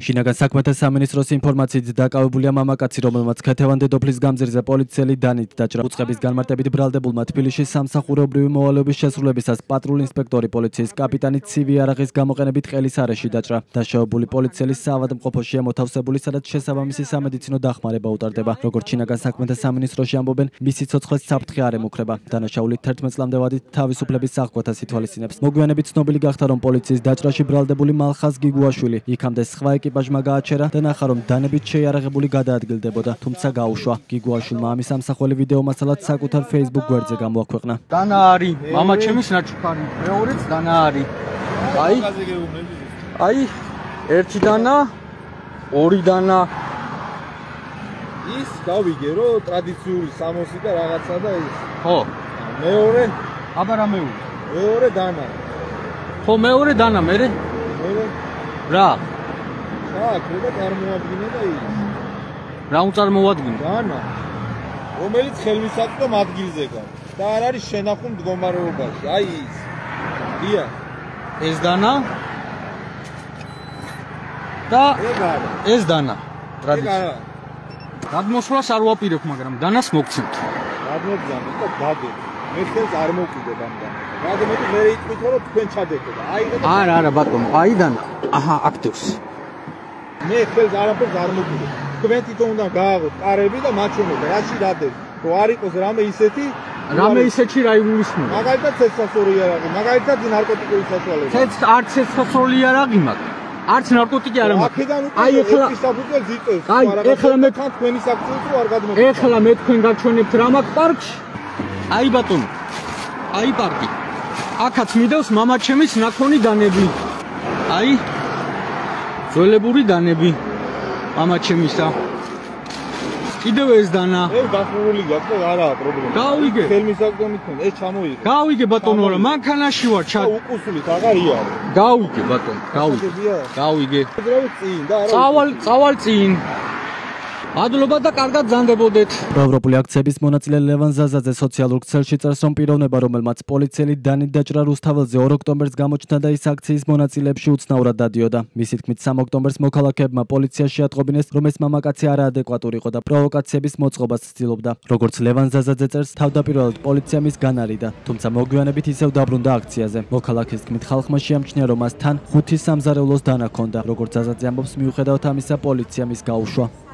შინაგან საქმეთა სამინისტროს ინფორმაციით დაკავებულია მამაკაცი, რომელმაც ქეთევან დედოფლის გამზირზე პოლიციელი დანით დაჭრა. უწყების განმარტებით ბრალდებულმა თბილისში სამსახურეობრივი მოვალეობის შესრულებისას პატრულ ინსპექტორი პოლიციის კაპიტანი ცივი არაღის გამოყენებით ყელის არეში დაჭრა. დაშავებული პოლიციელი საავადმყოფოშია მოთავსებული, სადაც შესაბამისი სამედიცინო დახმარება უტარდება. როგორც შინაგან საქმეთა სამინისტროში ამბობენ, მისი ცოცხლად საფრთხე არ ემუქრება. დანაშაული 11 წლამდე ვადით თავისუფლების აღკვეთას ითვალისწინებს. მოგვიანებით ცნობილი გახდა, რომ პოლიციის დაჭრაში ბრალდებული მალხაზ გიგუაშვილი იქამდე სხვა ეკიპაჟმა გააჩერა და ნახა, რომ დანებით შეიარაღებული გადაადგილდებოდა, თუმცა გაუშვა. გიგუაშვილმა ამის ამსახველი ვიდეო მასალად საკუთარ Facebook გვერდზე გამოაქვეყნა. დანა არის, მამა ჩემის ნაჩუქარი, მეორეც დანა არის. აი, ერთი დანა, ორი დანა. ის გავიგე, რომ ტრადიციული სამოსი და რაღაცა და ის. ხო. მეორე, აბა რა მეორე? მეორე დანა. ხო, მეორე დანა, მერე? მერე რა? და წარმოადგინე და ის. რა უწარმოადგინე? დანა. რომელიც ხელმისაწვდომ ადგილზე გაქვს და არ არის შენახულ მდგომარეობაში. აი ის. დია. ეს დანა? და ეს დანა. ტრადიცია. გადმოსვლას არ ვაპირებ, მაგრამ დანას მოგცემთ. გადმოგზავნე და დადე. მე ხელს არ მოვკიდებ ამ დანას. გადმოდი მე იტყვითო რომ თქვენ ჩადეკო და აი და არა ბატონო, აი დანა. აჰა, აქტივს. მე ხელს არაფერს არ მოვკიდებ. თქვენ თვითონ უნდა გააღოთ კარები და მაჩვენოთ რაში დადეთ. რომ არ იყოს რამე ისეთი რა იგულისხმება. მაგალითად ცეცხლსასროლი არაღი, მაგალითად ნარკოტიკული საშუალება. არც ცეცხლსასროლი არაღი მაქვს. არც ნარკოტიკი არ მაქვს. აი ეხლა საფუძველს იწევს. აი ეხლა მე თქვენი საქციელს რო არ გადმოგწევთ. ეხლა მე თქვენ გაჩვენებთ რა მაქვს პარკში. აი ბატონო. აი პარკი. აქაც მიდევს მამა ჩემის ნაქონი დანები. აი ძველებური დანები. მამა ჩემისა. კიდევ ეს დანა. მე გახურული გაქვს და არაა პრობლემა. გავიგე. ხელმისაწვდომი თქვენ ეს ჩამოიღე. გავიგე ბატონო რა მანქანაში ვარ ჩა. უკუსულით აღარ იარო. გავიგე ბატონო, გავიგე. გავიგე. წინ და არა. წავალ წინ. მადლობა და კარგად ზანდებოდეთ. ევროპული აქციების მონაწილე ლევან ზაზაძე სოციალურ ქსელში წერს, რომ პიროვნება, რომელმაც პოლიციელი დანით დაჭრა რუსთაველზე 2 ოქტომბერს გამოჩნდა და ის აქციის მონაწილეებში უცნაურად დადიოდა. მისი თქმით, 3 ოქტომბერს მოქალაქეებმა პოლიციაში ატყობინეს, რომ ეს მამაკაცი არაადეკვატური იყო და პროვოკაციების მოწყობას ცდილობდა. როგორც ლევან ზაზაძე წერს, თავდაპირველად პოლიცია მის განარიდა, თუმცა მოგვიანებით ისევ დაბრუნდა აქციაზე. მოქალაქის თქმით, ხალხმა შეამჩნია, რომ მას თან 5 სამზარეულოს დანა ჰქონდა. როგორც ზაზაძე ამბობს, მიუხედავად ამისა, პოლიცია მის გაუშვა.